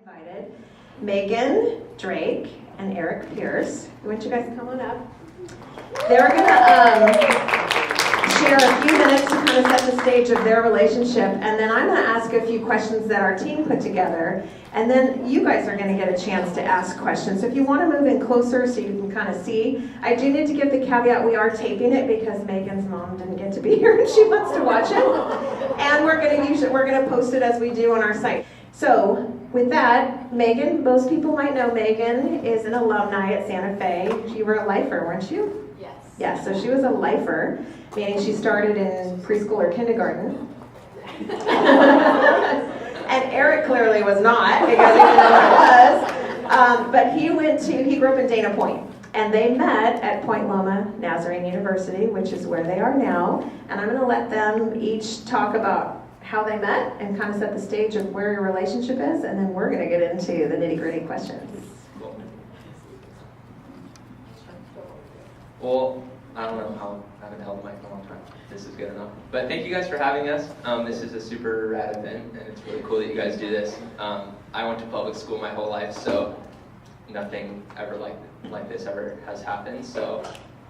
Invited Megan Drake and Eric Pierce. I want you guys to come on up. They're going to share a few minutes to kind of set the stage of their relationship, and then I'm going to ask a few questions that our team put together, and then you guys are going to get a chance to ask questions. So if you want to move in closer so you can kind of see, I do need to give the caveat we are taping it because Megan's mom didn't get to be here and she wants to watch it, and we're going to post it as we do on our site. So with that, Megan, most people might know Megan is an alumni at Santa Fe. You were a lifer, weren't you? Yes. Yeah, so she was a lifer, meaning she started in preschool or kindergarten. And Eric clearly was not, because he didn't know what it was. But he grew up in Dana Point. And they met at Point Loma Nazarene University, which is where they are now. And I'm going to let them each talk about how they met and kind of set the stage of where your relationship is, and then we're going to get into the nitty-gritty questions. Cool. Well, I don't know how I haven't held the mic in a long time. This is good enough. But thank you guys for having us. This is a super rad event, and it's really cool that you guys do this. I went to public school my whole life, so nothing ever like this ever has happened. So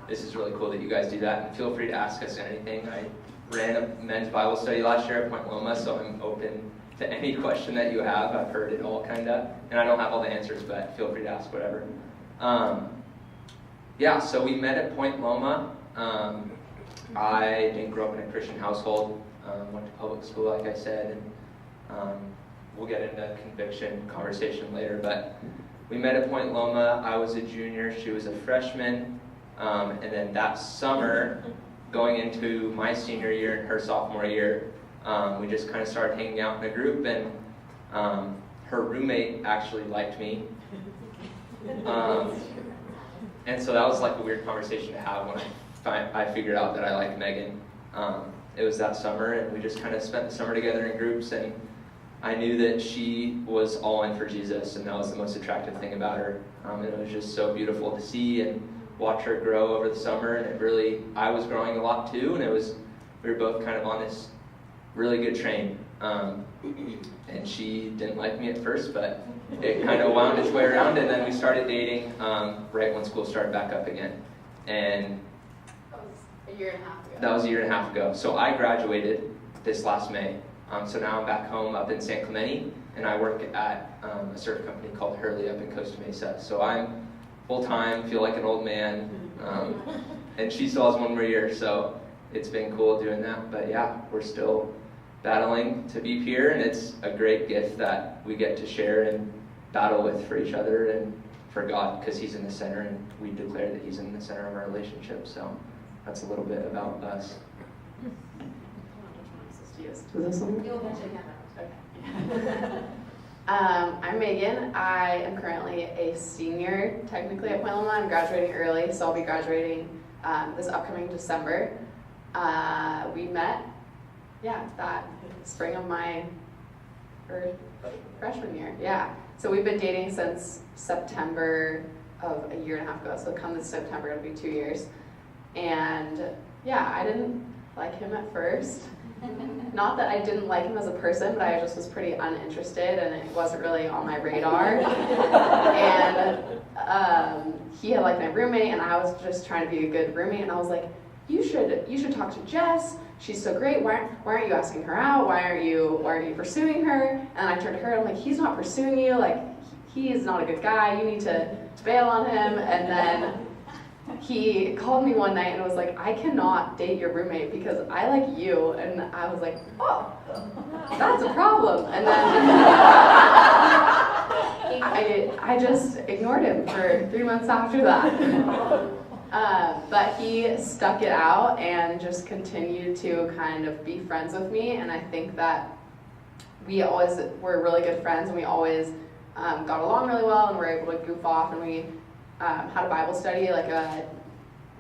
this is really cool that you guys do that. And feel free to ask us anything. I ran a men's Bible study last year at Point Loma, so I'm open to any question that you have. I've heard it all kind of, and I don't have all the answers, but feel free to ask whatever. Yeah, so we met at Point Loma. I didn't grow up in a Christian household. Went to public school, like I said, and we'll get into conviction conversation later, but we met at Point Loma. I was a junior, she was a freshman, and then that summer, going into my senior year and her sophomore year, we just kind of started hanging out in a group, and her roommate actually liked me. And so that was like a weird conversation to have when I figured out that I liked Megan. It was that summer, and we just kind of spent the summer together in groups, and I knew that she was all in for Jesus, and that was the most attractive thing about her. And it was just so beautiful to see and watch her grow over the summer, and I was growing a lot too, and we were both kind of on this really good train. And she didn't like me at first, but it kind of wound its way around, and then we started dating right when school started back up again. And That was a year and a half ago. That was a year and a half ago. So I graduated this last May. So now I'm back home up in San Clemente, and I work at a surf company called Hurley up in Costa Mesa. So I'm full-time, feel like an old man, and she still has one more year, so it's been cool doing that. But yeah, we're still battling to be here, and it's a great gift that we get to share and battle with for each other and for God, because He's in the center, and we declare that He's in the center of our relationship. So that's a little bit about us. Was this something? You'll mention okay. I'm Megan. I am currently a senior, technically, at Point Loma. I'm graduating early, so I'll be graduating this upcoming December. We met, that spring of my freshman year. Yeah. So we've been dating since September of a year and a half ago. So come this September, it'll be 2 years. And I didn't like him at first. Not that I didn't like him as a person, but I just was pretty uninterested, and it wasn't really on my radar. And he had liked my roommate, and I was just trying to be a good roommate. And I was like, you should talk to Jess. She's so great. Why aren't you asking her out? Why aren't you pursuing her? And I turned to her, and I'm like, he's not pursuing you. Like, he is not a good guy. You need to bail on him. And then he called me one night and was like, I cannot date your roommate because I like you. And I was like, oh, that's a problem. And then I just ignored him for 3 months after that. But he stuck it out and just continued to kind of be friends with me. And I think that we always were really good friends, and we always got along really well, and were able to goof off. And we had a Bible study, like a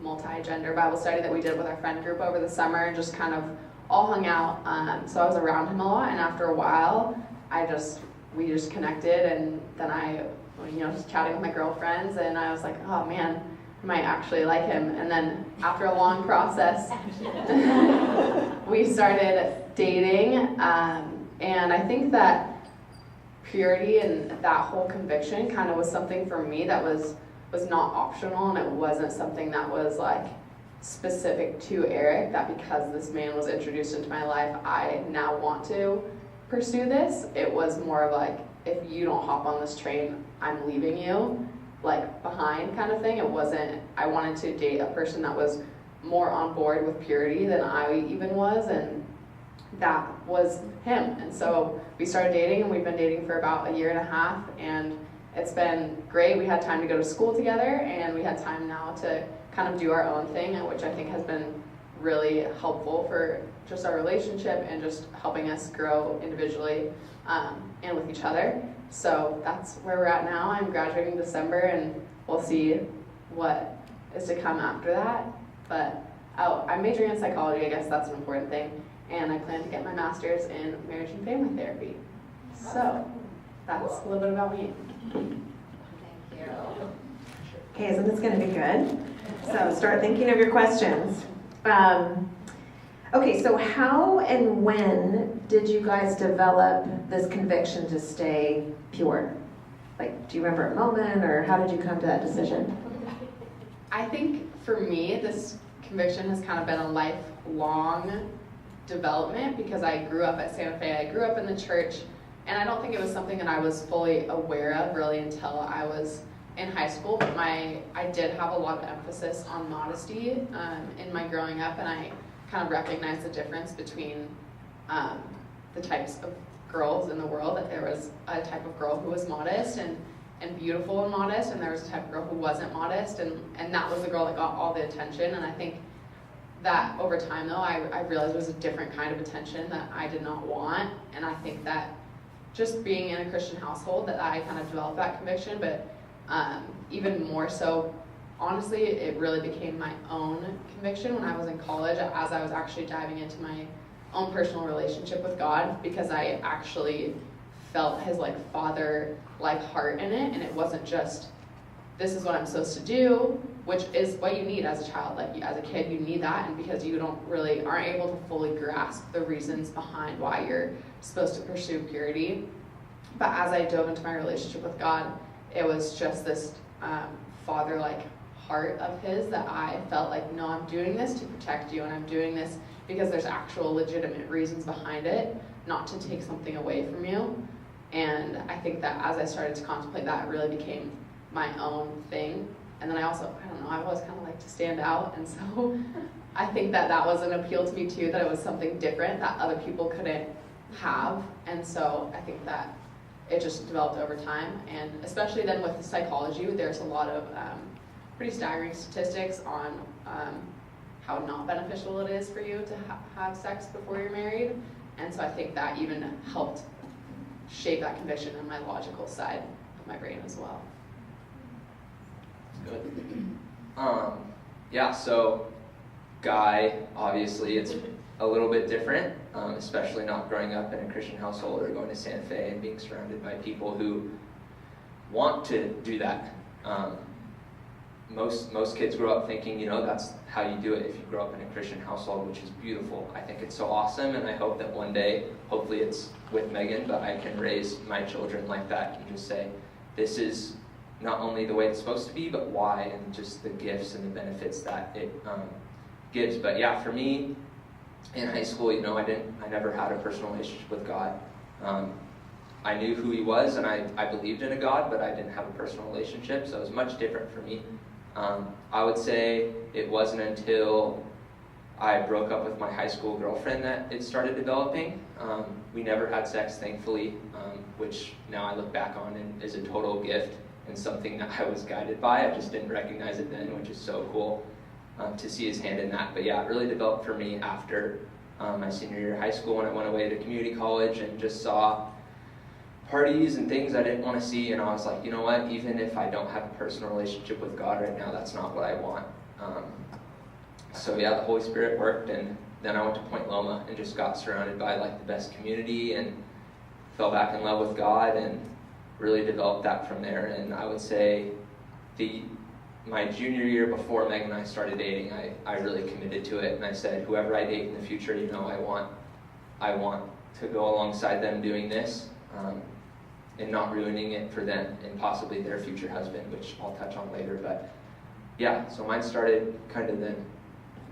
multi-gender Bible study that we did with our friend group over the summer, and just kind of all hung out. So I was around him a lot, and after a while, we just connected, and then I, just chatting with my girlfriends, and I was like, oh man, I might actually like him. And then after a long process, we started dating, and I think that purity and that whole conviction kind of was something for me that was not optional, and it wasn't something that was like specific to Eric, that because this man was introduced into my life, I now want to pursue this. It was more of like, if you don't hop on this train, I'm leaving you like behind kind of thing. It wasn't, I wanted to date a person that was more on board with purity than I even was, and that was him. And so we started dating, and we've been dating for about a year and a half, and it's been great. We had time to go to school together, and we had time now to kind of do our own thing, which I think has been really helpful for just our relationship and just helping us grow individually and with each other. So that's where we're at now. I'm graduating in December, and we'll see what is to come after that. But I'm majoring in psychology. I guess that's an important thing. And I plan to get my master's in marriage and family therapy. So that's a little bit about me. Thank you. Okay, isn't this going to be good? So start thinking of your questions. Okay, so how and when did you guys develop this conviction to stay pure? Like, do you remember a moment, or how did you come to that decision? I think for me, this conviction has kind of been a lifelong development, because I grew up at Santa Fe. I grew up in the church, and I don't think it was something that I was fully aware of really until I was in high school. But I did have a lot of emphasis on modesty in my growing up, and I kind of recognized the difference between the types of girls in the world. That there was a type of girl who was modest and beautiful and modest, and there was a type of girl who wasn't modest, and that was the girl that got all the attention. And I think that over time, though, I realized it was a different kind of attention that I did not want. And I think that just being in a Christian household, that I kind of developed that conviction. But even more so, honestly, it really became my own conviction when I was in college, as I was actually diving into my own personal relationship with God, because I actually felt his like father-like heart in it. And it wasn't just, this is what I'm supposed to do, which is what you need as a child. Like, as a kid, you need that, and because you aren't able to fully grasp the reasons behind why you're supposed to pursue purity. But as I dove into my relationship with God, it was just this father-like heart of his that I felt like, no, I'm doing this to protect you, and I'm doing this because there's actual legitimate reasons behind it, not to take something away from you. And I think that as I started to contemplate that, it really became my own thing. And then I always kind of like to stand out, and so I think that was an appeal to me too, that it was something different that other people couldn't have. And so I think that it just developed over time, and especially then with psychology, there's a lot of pretty staggering statistics on how not beneficial it is for you to have sex before you're married. And so I think that even helped shape that conviction in my logical side of my brain as well. Good. Yeah, so Guy, obviously it's a little bit different, especially not growing up in a Christian household or going to Santa Fe and being surrounded by people who want to do that. Most kids grow up thinking, that's how you do it if you grow up in a Christian household, which is beautiful. I think it's so awesome, and I hope that one day, hopefully it's with Megan, but I can raise my children like that and just say, this is not only the way it's supposed to be, but why, and just the gifts and the benefits that it gives. But yeah, for me, in high school, I never had a personal relationship with God. I knew who he was, and I believed in a God, but I didn't have a personal relationship, so it was much different for me. I would say it wasn't until I broke up with my high school girlfriend that it started developing. We never had sex, thankfully, which now I look back on and is a total gift and something that I was guided by. I just didn't recognize it then, which is so cool to see his hand in that. But yeah, it really developed for me after my senior year of high school, when I went away to community college and just saw parties and things I didn't want to see, and I was like, you know what, even if I don't have a personal relationship with God right now, that's not what I want. So yeah, the Holy Spirit worked, and then I went to Point Loma and just got surrounded by like the best community and fell back in love with God and really developed that from there. And I would say my junior year, before Meg and I started dating, I really committed to it, and I said, whoever I date in the future, I want to go alongside them doing this. and not ruining it for them and possibly their future husband, which I'll touch on later. But yeah, so mine started kind of then.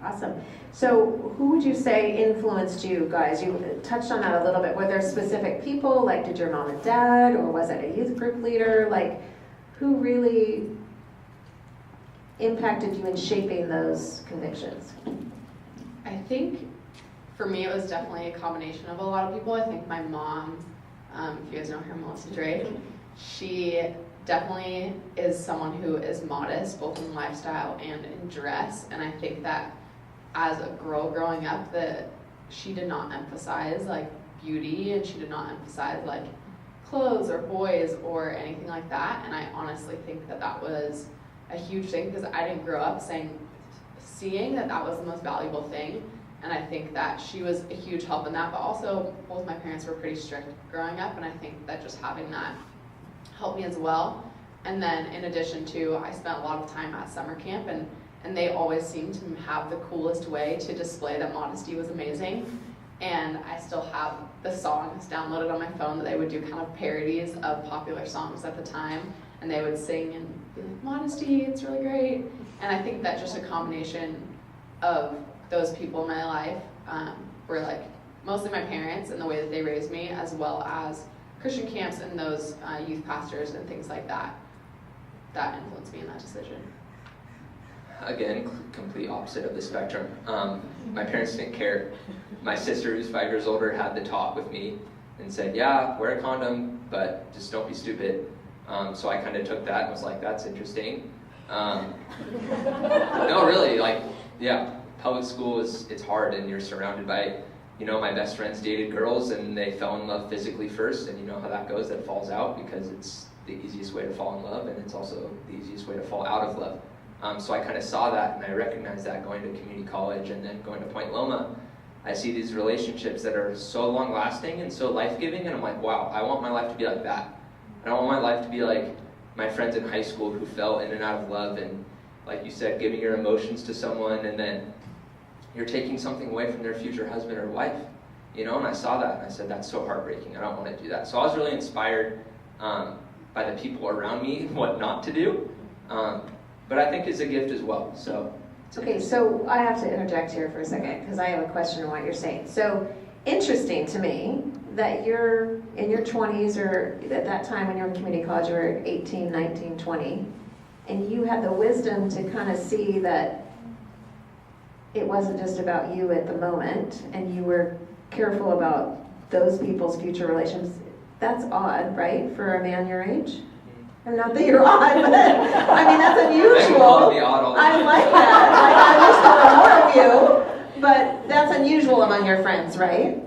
Awesome. So who would you say influenced you guys? You touched on that a little bit. Were there specific people, like did your mom and dad, or was it a youth group leader? Like, who really impacted you in shaping those convictions? I think for me it was definitely a combination of a lot of people. I think my mom, if you guys know her, Melissa Drake, she definitely is someone who is modest both in lifestyle and in dress, and I think that as a girl growing up that she did not emphasize like beauty, and she did not emphasize like clothes or boys or anything like that, and I honestly think that that was a huge thing because I didn't grow up seeing that that was the most valuable thing, and I think that she was a huge help in that. But also both my parents were pretty strict growing up, and I think that just having that helped me as well. And then in addition to, I spent a lot of time at summer camp, and they always seemed to have the coolest way to display that modesty was amazing. And I still have the songs downloaded on my phone that they would do kind of parodies of popular songs at the time, and they would sing and be like, modesty, it's really great. And I think that just a combination of those people in my life were like mostly my parents and the way that they raised me, as well as Christian camps and those youth pastors and things like that, that influenced me in that decision. Again, complete opposite of the spectrum. My parents didn't care. My sister, who's 5 years older, had the talk with me and said, yeah, wear a condom, but just don't be stupid. So I kind of took that and was like, that's interesting. No, really, like, yeah, public school it's hard, and you're surrounded by, my best friends dated girls and they fell in love physically first, and you know how that goes, that falls out because it's the easiest way to fall in love, and it's also the easiest way to fall out of love. So I kind of saw that, and I recognized that going to community college and then going to Point Loma. I see these relationships that are so long-lasting and so life-giving, and I'm like, wow, I want my life to be like that. I don't want my life to be like my friends in high school who fell in and out of love, and like you said, giving your emotions to someone, and then you're taking something away from their future husband or wife. And I saw that, and I said, that's so heartbreaking. I don't want to do that. So I was really inspired by the people around me, what not to do. But I think it's a gift as well. So Okay, so I have to interject here for a second because I have a question on what you're saying. So interesting to me that you're in your 20s, or at that time when you were in community college, you were 18, 19, 20, and you had the wisdom to kind of see that it wasn't just about you at the moment, and you were careful about those people's future relations. That's odd, right, for a man your age? And not that you're odd, but I mean, that's unusual. I like that. Like, I wish there were more of you, but that's unusual among your friends, right?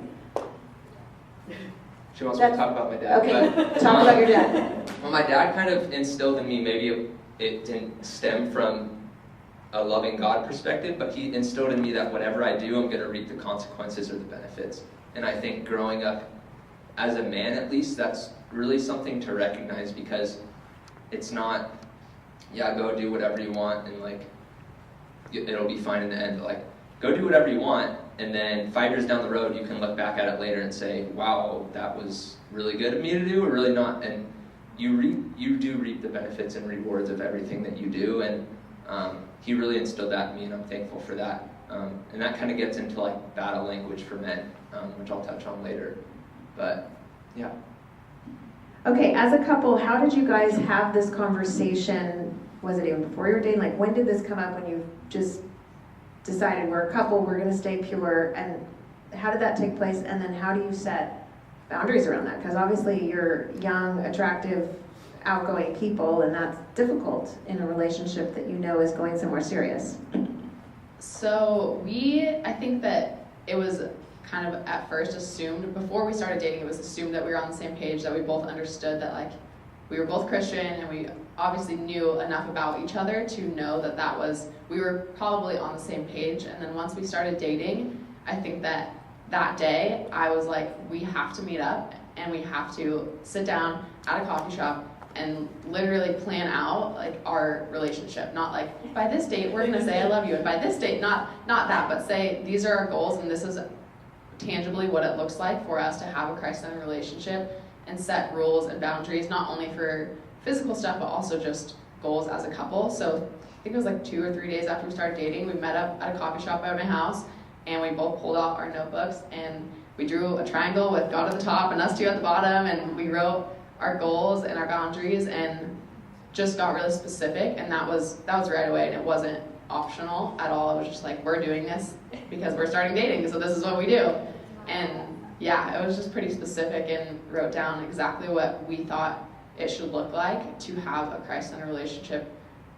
She wants me to talk about my dad. Okay, but, talk about your dad. Well, my dad kind of instilled in me, maybe it didn't stem from a loving God perspective, but he instilled in me that whatever I do, I'm going to reap the consequences or the benefits. And I think growing up as a man, at least, that's really something to recognize, because it's not, yeah, go do whatever you want and like it'll be fine in the end. Like, go do whatever you want, and then 5 years down the road you can look back at it later and say, wow, that was really good of me to do, or really not. And you do reap the benefits and rewards of everything that you do, and he really instilled that in me, and I'm thankful for that. And that kind of gets into like battle language for men, which I'll touch on later. But yeah. Okay, as a couple, how did you guys have this conversation? Was it even before you were dating? Like, when did this come up, when you just decided we're a couple, we're going to stay pure? And how did that take place? And then how do you set boundaries around that? Because obviously you're young, attractive, outgoing people, and that's difficult in a relationship that you know is going somewhere serious. So I think that it was kind of at first assumed, before we started dating, it was assumed that we were on the same page, that we both understood that like we were both Christian, and we obviously knew enough about each other to know that we were probably on the same page. And then once we started dating, I think that day I was like, we have to meet up and we have to sit down at a coffee shop and literally plan out like our relationship. Not like, by this date we're gonna say I love you, and by this date not that, but say these are our goals and this is tangibly what it looks like for us to have a Christ-centered relationship. and set rules and boundaries, not only for physical stuff, but also just goals as a couple. So I think it was like 2 or 3 days after we started dating, we met up at a coffee shop at my house, and we both pulled out our notebooks, and we drew a triangle with God at the top and us two at the bottom, and we wrote our goals and our boundaries, and just got really specific. And that was right away, and it wasn't optional at all. It was just like, we're doing this because we're starting dating, so this is what we do. And yeah, it was just pretty specific, and wrote down exactly what we thought it should look like to have a Christ-centered relationship,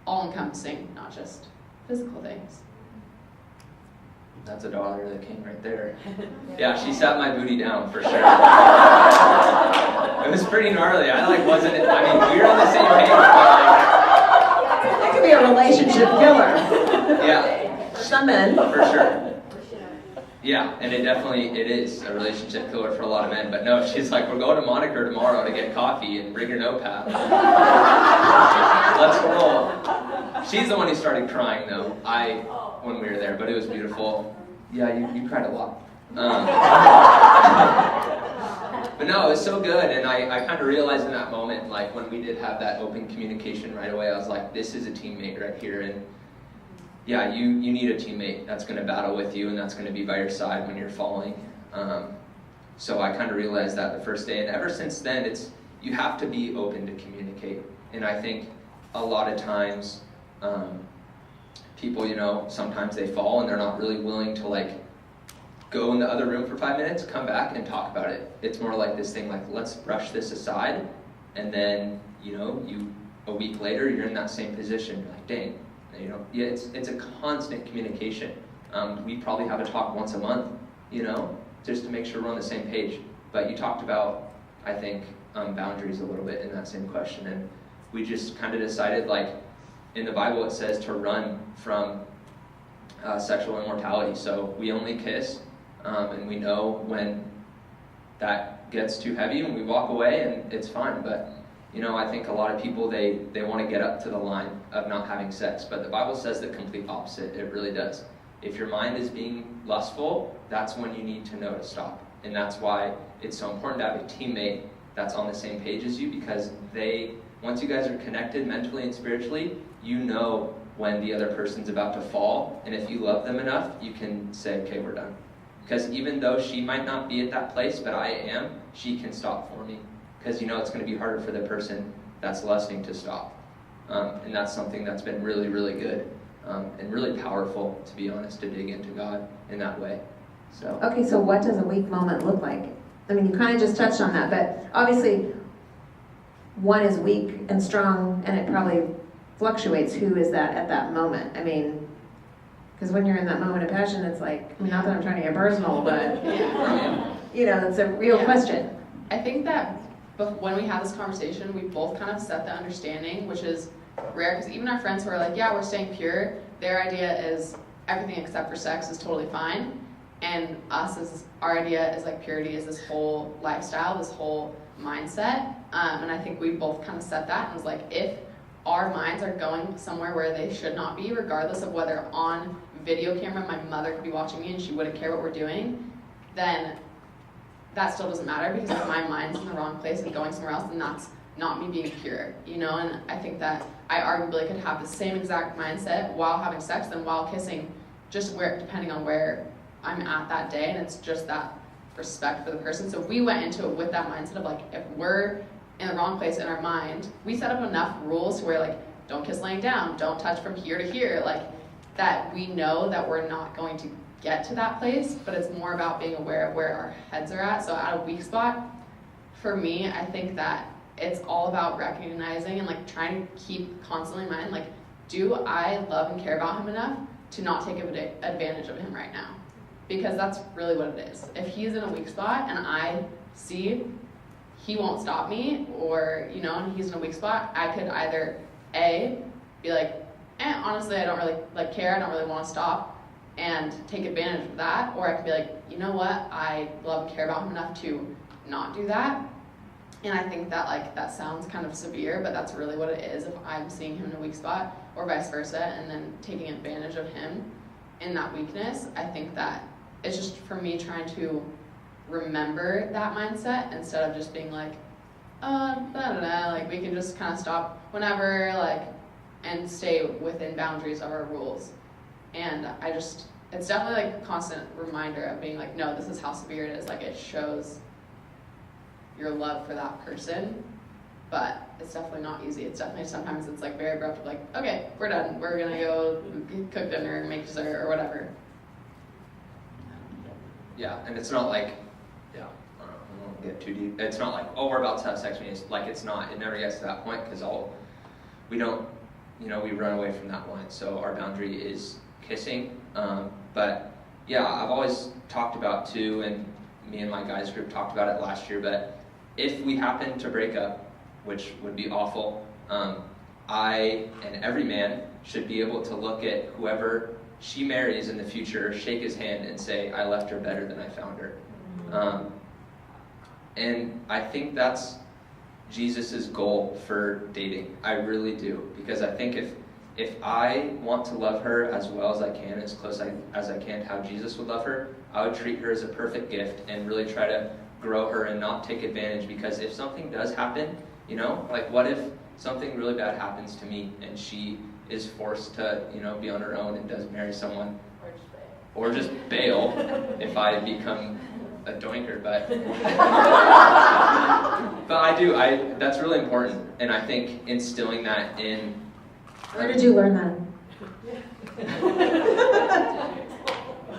all-encompassing, not just physical things. That's a daughter of the king right there. Yeah, she sat my booty down for sure. It was pretty gnarly. I we were on the same page, but That could be a relationship killer. yeah, For some men. for sure. Yeah, and it is a relationship killer for a lot of men. But no, she's like, we're going to Moniker tomorrow to get coffee and bring your notepad. Let's roll. She's the one who started crying though, when we were there, but it was beautiful. Yeah, you cried a lot. But no, it was so good, and I kind of realized in that moment, like when we did have that open communication right away, I was like, this is a teammate right here, and yeah, you need a teammate that's going to battle with you and that's going to be by your side when you're falling. So I kind of realized that the first day, and ever since then, you have to be open to communicate. And I think a lot of times, people, sometimes they fall and they're not really willing to go in the other room for 5 minutes, come back and talk about it. It's more like this thing, let's brush this aside, and then, a week later, you're in that same position. You're like, dang. It's a constant communication. We probably have a talk once a month, just to make sure we're on the same page. But you talked about, I think, boundaries a little bit in that same question, and we just kind of decided, in the Bible it says to run from sexual immortality. So we only kiss, and we know when that gets too heavy and we walk away and it's fine. But I think a lot of people, they want to get up to the line of not having sex, but the Bible says the complete opposite. It really does. If your mind is being lustful, that's when you need to know to stop. And that's why it's so important to have a teammate that's on the same page as you, because once you guys are connected mentally and spiritually, you know when the other person's about to fall, and if you love them enough, you can say, okay, we're done. Because even though she might not be at that place, but I am, she can stop for me. Because it's going to be harder for the person that's lusting to stop. And that's something that's been really, really good and really powerful, to be honest, to dig into God in that way. So. Okay, so what does a weak moment look like? I mean, you kind of just touched on that, but obviously one is weak and strong, and it probably fluctuates. Who is that at that moment? I mean, because when you're in that moment of passion, it's not that I'm trying to get personal, but, it's a real question. I think that when we had this conversation, we both kind of set the understanding, which is rare, because even our friends who are like, yeah, we're staying pure, their idea is everything except for sex is totally fine. And our idea is purity is this whole lifestyle, this whole mindset. And I think we both kind of set that, and was like, if our minds are going somewhere where they should not be, regardless of whether on video camera my mother could be watching me and she wouldn't care what we're doing, then that still doesn't matter, because if my mind's in the wrong place and going somewhere else, then that's not me being pure, And I think that I arguably could have the same exact mindset while having sex than while kissing, just depending on where I'm at that day, and it's just that respect for the person. So we went into it with that mindset of if we're in the wrong place in our mind, we set up enough rules where don't kiss laying down, don't touch from here to here, that we know that we're not going to get to that place, but it's more about being aware of where our heads are at. So at a weak spot, for me, I think that it's all about recognizing and trying to keep constantly in mind, do I love and care about him enough to not take advantage of him right now? Because that's really what it is. If he's in a weak spot and I see he won't stop me, or and he's in a weak spot, I could either be honestly, I don't really care, I don't really want to stop, and take advantage of that, or I could be you know what, I love and care about him enough to not do that. And I think that that sounds kind of severe, but that's really what it is. If I'm seeing him in a weak spot, or vice versa, and then taking advantage of him in that weakness, I think that it's just for me trying to remember that mindset instead of just being like we can just kind of stop whenever, like, and stay within boundaries of our rules. And it's definitely like a constant reminder of being like, no, this is how severe it is. Like, it shows your love for that person, but it's definitely not easy. It's definitely, sometimes it's like very abrupt, like, okay, we're done. We're gonna go cook dinner, make dessert, or whatever. Yeah, and it's not like, I won't get too deep. It's not like, oh, we're about to have sex. It's not. It never gets to that point because we don't, we run away from that line. So our boundary is kissing. But yeah, I've always talked about too, and me and my guys group talked about it last year. But if we happen to break up, which would be awful, I and every man should be able to look at whoever she marries in the future, shake his hand and say, I left her better than I found her. And I think that's Jesus' goal for dating. I really do. Because I think if I want to love her as well as I can, as close as I can to how Jesus would love her, I would treat her as a perfect gift and really try to grow her and not take advantage. Because if something does happen, like what if something really bad happens to me and she is forced to, be on her own and does marry someone, or just bail if I become a doinker, but that's really important, and I think instilling that in. Where did you learn that?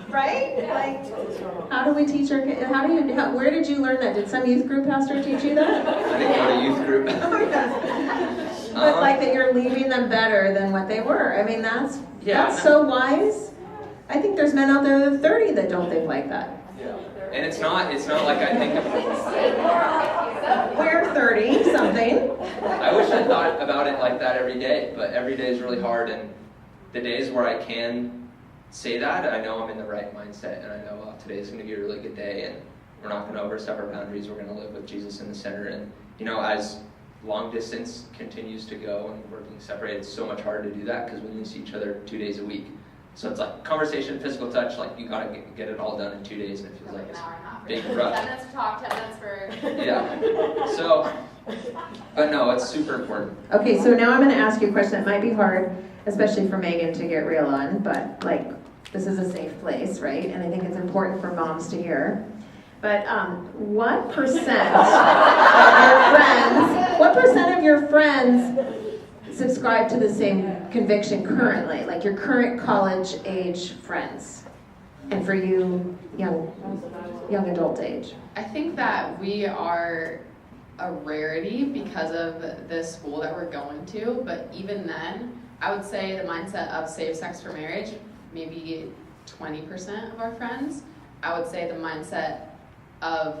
Right? Like, how do we teach our kids? Where did you learn that? Did some youth group pastor teach you that? I didn't go to youth group. But like that you're leaving them better than what they were. I mean, that's so wise. I think there's men out there that are 30 that don't think like that. Yeah. And it's not like I think of. We're 30 something. I wish I thought about it like that every day, but every day is really hard, and the days where I can say that, I know I'm in the right mindset, and I know, well, today's going to be a really good day, and we're not going to overstep our boundaries. We're going to live with Jesus in the center, and as long distance continues to go and we're being separated, it's so much harder to do that because we only see each other 2 days a week. So it's like conversation, physical touch, like you gotta get it all done in 2 days, and it feels like it's big rush. 10 minutes for talk, 10 minutes for... Yeah. So, but no, it's super important. Okay, so now I'm going to ask you a question that might be hard, especially for Megan to get real on, but like, this is a safe place, right? And I think it's important for moms to hear. But what percent of your friends subscribe to the same conviction currently, like your current college age friends, and for you, young adult age? I think that we are a rarity because of the school that we're going to, but even then, I would say the mindset of save sex for marriage, maybe 20% of our friends. I would say the mindset of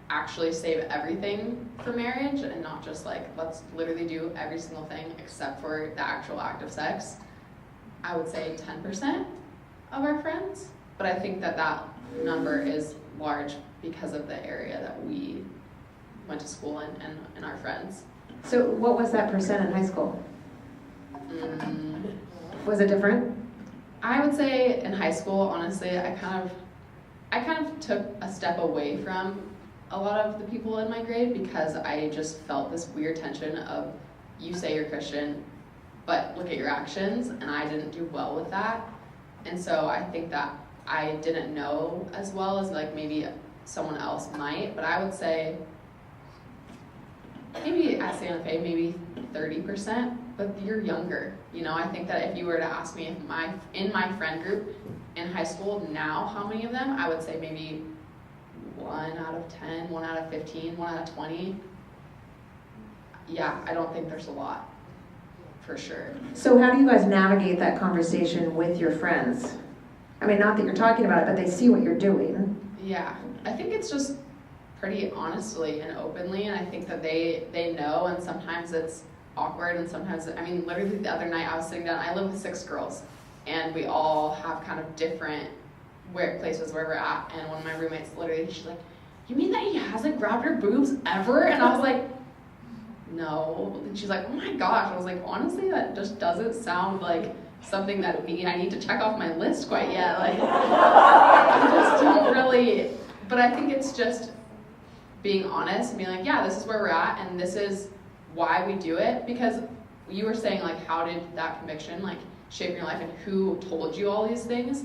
actually save everything for marriage and not just like, let's literally do every single thing except for the actual act of sex. I would say 10% of our friends, but I think that number is large because of the area that we went to school in and our friends. So what was that percent in high school? Was it different? I would say in high school, honestly, I kind of took a step away from a lot of the people in my grade because I just felt this weird tension of, you say you're Christian, but look at your actions, and I didn't do well with that. And so I think that I didn't know as well as like maybe someone else might, but I would say maybe at Santa Fe, maybe 30%, but you're younger. I think that if you were to ask me in my friend group in high school now, how many of them, I would say maybe 1 out of 10, 1 out of 15, 1 out of 20. Yeah, I don't think there's a lot, for sure. So how do you guys navigate that conversation with your friends? I mean, not that you're talking about it, but they see what you're doing. Yeah, I think it's just pretty honestly and openly, and I think that they know, and sometimes it's awkward, and sometimes, literally the other night I was sitting down, I live with 6 girls, and we all have kind of different places where we're at, and one of my roommates literally, she's like, you mean that he hasn't grabbed her boobs ever? And I was like, no. And she's like, oh my gosh. I was like, honestly, that just doesn't sound like something that I need to check off my list quite yet. Like, I just don't really, but I think it's just being honest and being like, yeah, this is where we're at and this is why we do it. Because you were saying, like, how did that conviction, like, shape your life and who told you all these things?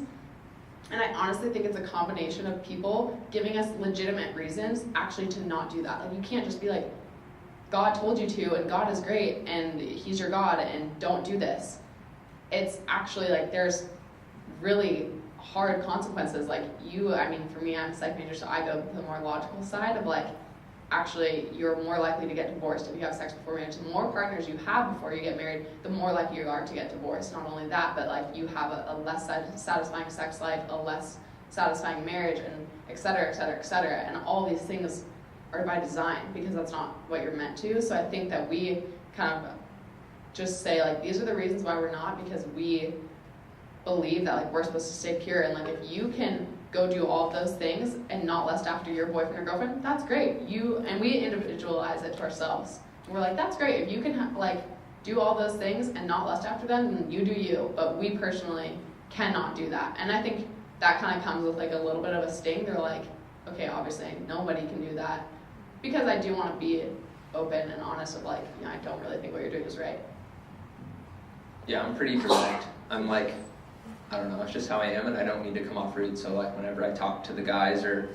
And I honestly think it's a combination of people giving us legitimate reasons actually to not do that. Like, you can't just be like, God told you to, and God is great, and He's your God, and don't do this. It's actually, like, there's really hard consequences. Like, for me, I'm a psych major, so I go the more logical side of, like, actually, you're more likely to get divorced if you have sex before marriage. The more partners you have before you get married, the more likely you are to get divorced. Not only that, but, like, you have a less satisfying sex life, a less satisfying marriage, and et cetera, et cetera, et cetera. And all these things are by design because that's not what you're meant to. So I think that we kind of just say, like, these are the reasons why we're not, because we believe that, like, we're supposed to stay pure. And, like, if you can go do all of those things and not lust after your boyfriend or girlfriend, that's great. And we individualize it to ourselves. We're like, that's great. If you can do all those things and not lust after them, then you do you. But we personally cannot do that. And I think that kind of comes with, like, a little bit of a sting. They're like, okay, obviously nobody can do that. Because I do want to be open and honest of, like, I don't really think what you're doing is right. Yeah, I'm pretty direct. I'm like, I don't know, it's just how I am, and I don't need to come off rude. So, like, whenever I talk to the guys or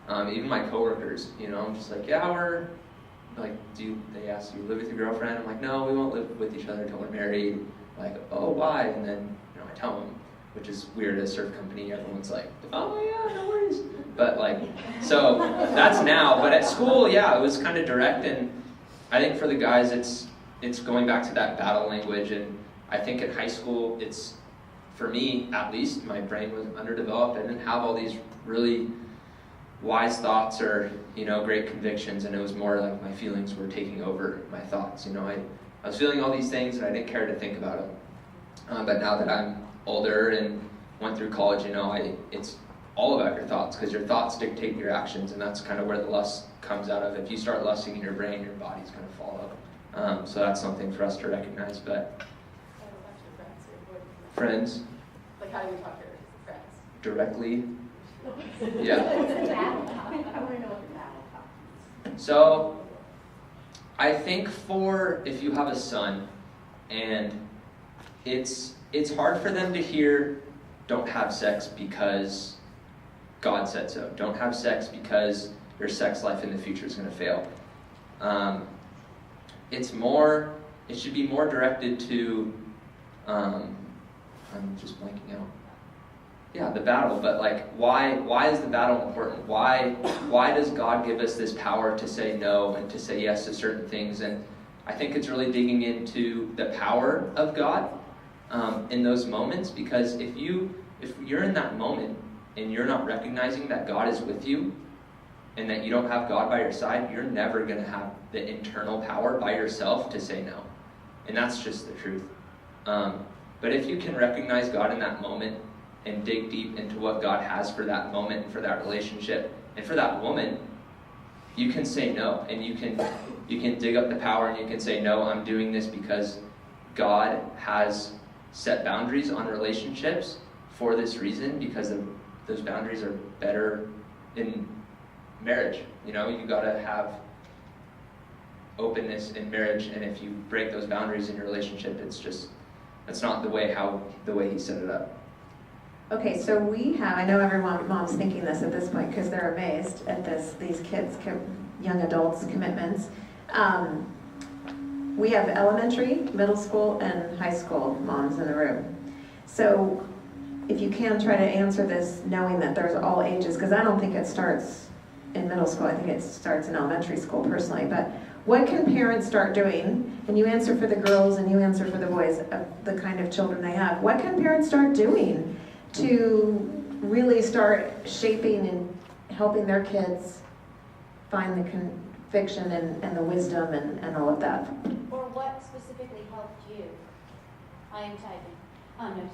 even my coworkers, I'm just like, yeah, we're like, they ask, do you live with your girlfriend? I'm like, no, we won't live with each other until we're married. Like, oh, why? And then, I tell them, which is weird at a surf company. Everyone's like, oh, yeah, no worries. But, like, so that's now. But at school, yeah, it was kind of direct. And I think for the guys, it's going back to that battle language. And I think in high school, it's, for me, at least, my brain was underdeveloped. I didn't have all these really wise thoughts or, great convictions, and it was more like my feelings were taking over my thoughts. I was feeling all these things, and I didn't care to think about them. But now that I'm older and went through college, it's all about your thoughts, because your thoughts dictate your actions, and that's kind of where the lust comes out of. If you start lusting in your brain, your body's going to follow. So that's something for us to recognize. But friends. Like, how do you talk to your friends? Directly. Yeah. I want to know what the battle talk is. So, I think if you have a son, and it's hard for them to hear, don't have sex because God said so. Don't have sex because your sex life in the future is going to fail. It should be more directed to, I'm just blanking out. Yeah, the battle, but like, why is the battle important? Why does God give us this power to say no and to say yes to certain things? And I think it's really digging into the power of God in those moments, because if you're in that moment and you're not recognizing that God is with you and that you don't have God by your side, you're never going to have the internal power by yourself to say no. And that's just the truth. But if you can recognize God in that moment and dig deep into what God has for that moment and for that relationship and for that woman, you can say no, and you can dig up the power and you can say, no, I'm doing this because God has set boundaries on relationships for this reason, because those boundaries are better in marriage. You gotta have openness in marriage, and if you break those boundaries in your relationship, that's not the way he set it up. Okay, so I know every mom's thinking this at this point because they're amazed at these kids, young adults' commitments. We have elementary, middle school, and high school moms in the room. So if you can try to answer this knowing that there's all ages, because I don't think it starts in middle school, I think it starts in elementary school personally, but what can parents start doing, and you answer for the girls and you answer for the boys, the kind of children they have, what can parents start doing to really start shaping and helping their kids find the conviction and the wisdom and all of that? Or what specifically helped you? I am typing. No,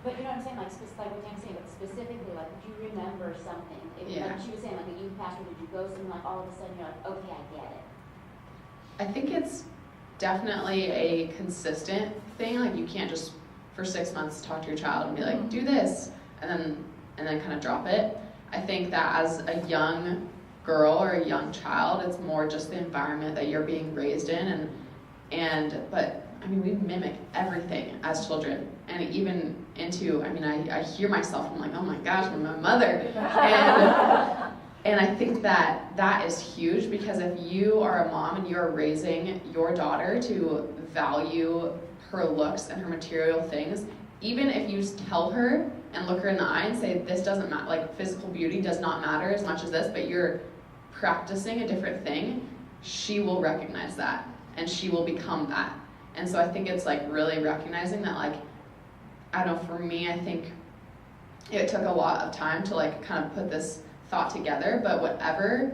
but you know what I'm saying? Like what Dan's saying, but specifically, like, do you remember something? Like she was saying, like a youth pastor, did you go something like all of a sudden you're like, okay, I get it? I think it's definitely a consistent thing. Like, you can't just for 6 months talk to your child and be like, do this, and then kind of drop it. I think that as a young girl or a young child. It's more just the environment that you're being raised in, but I mean, we mimic everything as children, and even into, I mean, I hear myself, I'm like, oh my gosh, I'm my mother. And I think that is huge, because if you are a mom and you're raising your daughter to value her looks and her material things, even if you tell her and look her in the eye and say, this doesn't matter, like physical beauty does not matter as much as this, but you're practicing a different thing, she will recognize that and she will become that. And so I think it's like really recognizing that, like, I don't know, for me, I think it took a lot of time to like kind of put this thought together, but whatever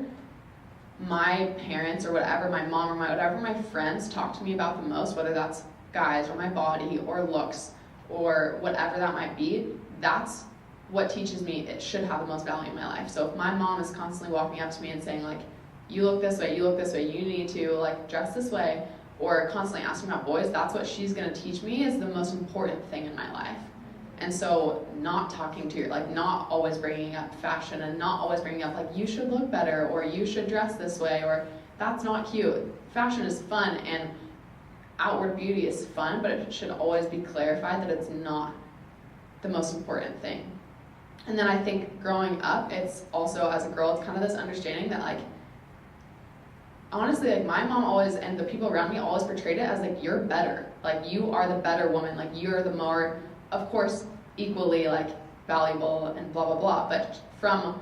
my parents or whatever my mom or whatever my friends talk to me about the most, whether that's guys or my body or looks or whatever that might be, that's what teaches me it should have the most value in my life. So if my mom is constantly walking up to me and saying like, you look this way, you need to like dress this way, or constantly asking about boys, that's what she's going to teach me is the most important thing in my life. And so not talking to your, like not always bringing up fashion and not always bringing up like you should look better or you should dress this way or that's not cute. Fashion is fun and outward beauty is fun, but it should always be clarified that it's not the most important thing. And then I think growing up, it's also as a girl, it's kind of this understanding that like, honestly, like my mom always, and the people around me always portrayed it as like, you're better. Like you are the better woman. Like you're the more, of course, equally like valuable and blah, blah, blah. But from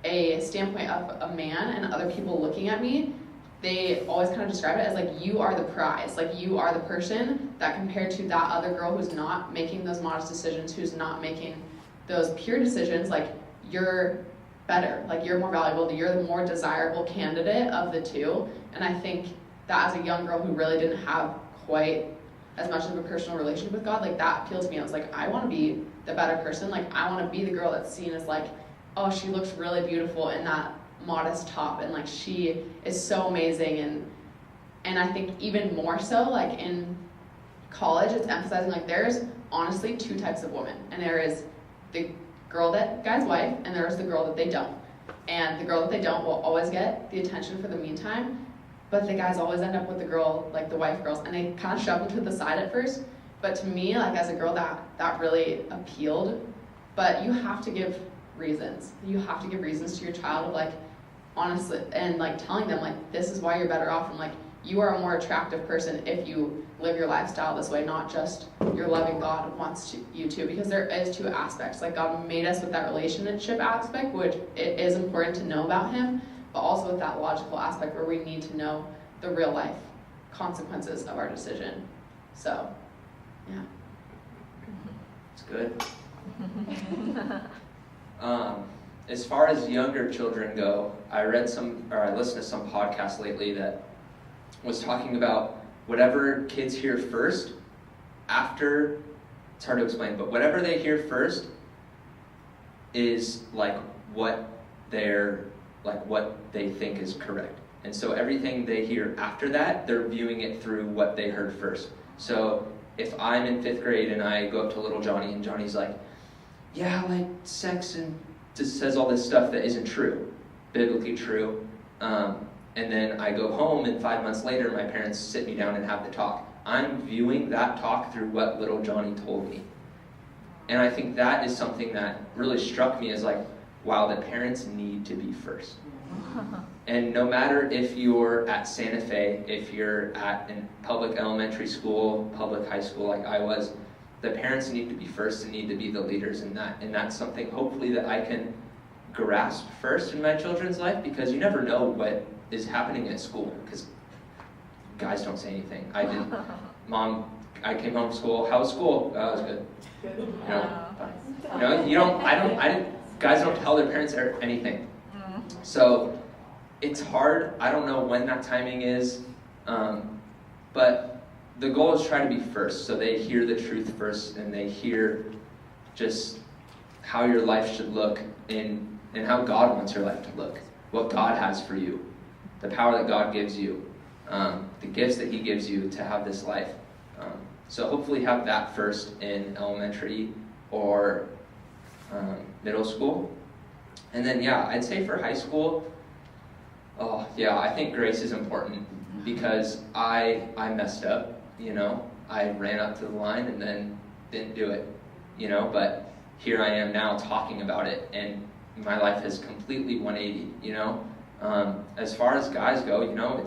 a standpoint of a man and other people looking at me, they always kind of describe it as like, you are the prize. Like you are the person that compared to that other girl who's not making those modest decisions, who's not making those pure decisions, like you're better, like you're more valuable, you're the more desirable candidate of the two. And I think that as a young girl who really didn't have quite as much of a personal relationship with God, like that appealed to me. I was like, I want to be the better person. Like I want to be the girl that's seen as like, oh, she looks really beautiful in that modest top, and like she is so amazing. And I think even more so, like in college, it's emphasizing like there's honestly two types of women, and there is the girl that guy's wife, and there's the girl that they don't. And the girl that they don't will always get the attention for the meantime, but the guys always end up with the girl, like the wife girls, and they kind of shove them to the side at first. But to me, like as a girl, that really appealed. But you have to give reasons. You have to give reasons to your child of like, honestly, and like telling them like, this is why you're better off, and like, you are a more attractive person if you live your lifestyle this way, not just your loving God wants you to, because there is two aspects. Like God made us with that relationship aspect, which it is important to know about him, but also with that logical aspect where we need to know the real life consequences of our decision. So, yeah. It's good. As far as younger children go, I listened to some podcasts lately that was talking about whatever kids hear first, after, it's hard to explain, but whatever they hear first is like what they think is correct. And so everything they hear after that, they're viewing it through what they heard first. So if I'm in 5th grade and I go up to little Johnny and Johnny's like, yeah, like sex, and just says all this stuff that isn't true, biblically true. And then I go home and 5 months later my parents sit me down and have the talk. I'm viewing that talk through what little Johnny told me. And I think that is something that really struck me as like, wow, the parents need to be first. And no matter if you're at Santa Fe, if you're at a public elementary school, public high school like I was, the parents need to be first and need to be the leaders in that. And that's something hopefully that I can grasp first in my children's life, because you never know what is happening at school, because guys don't say anything. I did. Mom, I came home from school. How was school? Oh, it was good. Guys don't tell their parents anything. So it's hard. I don't know when that timing is, but the goal is try to be first, so they hear the truth first, and they hear just how your life should look and how God wants your life to look, what God has for you, the power that God gives you, the gifts that he gives you to have this life. So hopefully have that first in elementary or middle school. And then, yeah, I'd say for high school, yeah, I think grace is important because I messed up, you know. I ran up to the line and then didn't do it, you know, but here I am now talking about it, and my life has completely 180, you know. As far as guys go, you know,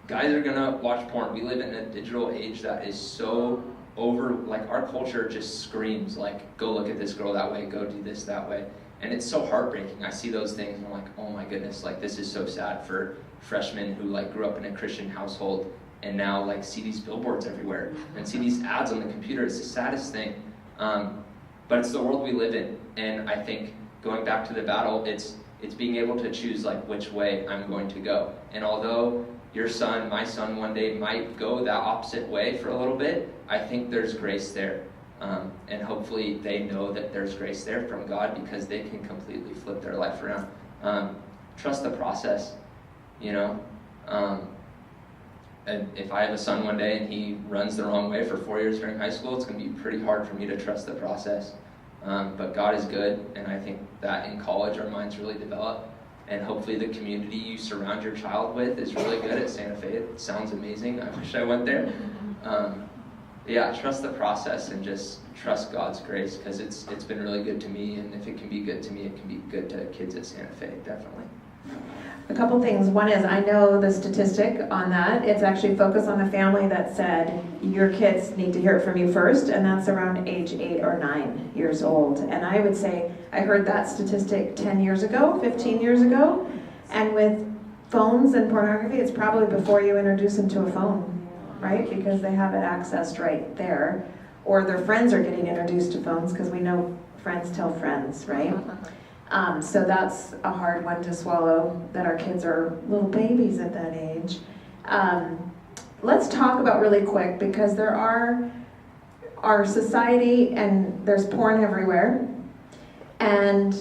guys are gonna watch porn. We live in a digital age that is so over, like our culture just screams like, go look at this girl that way, go do this that way. And it's so heartbreaking. I see those things and I'm like, oh my goodness, like this is so sad for freshmen who like grew up in a Christian household and now like see these billboards everywhere and see these ads on the computer. It's the saddest thing. But it's the world we live in. And I think going back to the battle, it's being able to choose like which way I'm going to go. And although your son, my son one day might go that opposite way for a little bit, I think there's grace there. And hopefully they know that there's grace there from God because they can completely flip their life around. Trust the process, you know. And if I have a son one day and he runs the wrong way for 4 years during high school, it's going to be pretty hard for me to trust the process. But God is good, and I think that in college our minds really develop. And hopefully the community you surround your child with is really good at Santa Fe. It sounds amazing. I wish I went there. Yeah, trust the process and just trust God's grace because it's been really good to me, and if it can be good to me, it can be good to kids at Santa Fe, definitely. A couple things. One is, I know the statistic on that. It's actually Focus on the Family that said your kids need to hear it from you first, and that's around age 8 or 9 years old. And I would say I heard that statistic 10 years ago, 15 years ago, and with phones and pornography, it's probably before you introduce them to a phone, right? Because they have it accessed right there. Or their friends are getting introduced to phones because we know friends tell friends, right? So that's a hard one to swallow, that our kids are little babies at that age. Let's talk about really quick, because there are our society and there's porn everywhere. And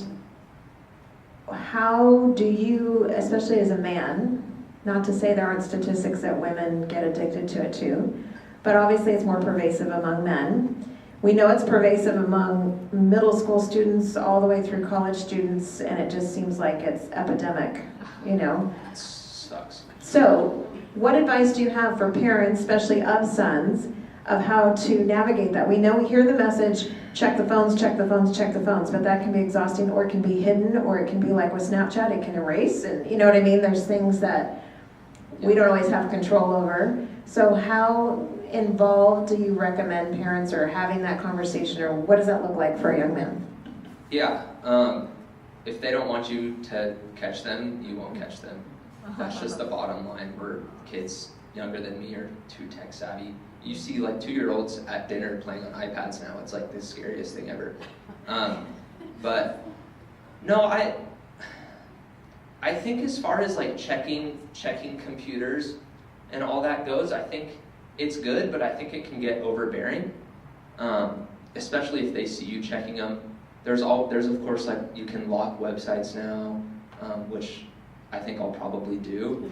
how do you, especially as a man, not to say there aren't statistics that women get addicted to it too, but obviously it's more pervasive among men. We know it's pervasive among middle school students all the way through college students, and it just seems like it's epidemic, you know? It sucks. So, what advice do you have for parents, especially of sons, of how to navigate that? We know we hear the message, check the phones, check the phones, check the phones, but that can be exhausting, or it can be hidden, or it can be like with Snapchat, it can erase, and you know what I mean? There's things that we don't always have control over. So how involved do you recommend parents are having that conversation, or what does that look like for a young man? Yeah, if they don't want you to catch them, you won't catch them. That's just the bottom line. Where kids younger than me are too tech savvy. You see like 2-year-olds at dinner playing on iPads now. It's like the scariest thing ever. But no, I think as far as like checking computers and all that goes, I think it's good, but I think it can get overbearing, especially if they see you checking them. There's of course like you can lock websites now, which I think I'll probably do,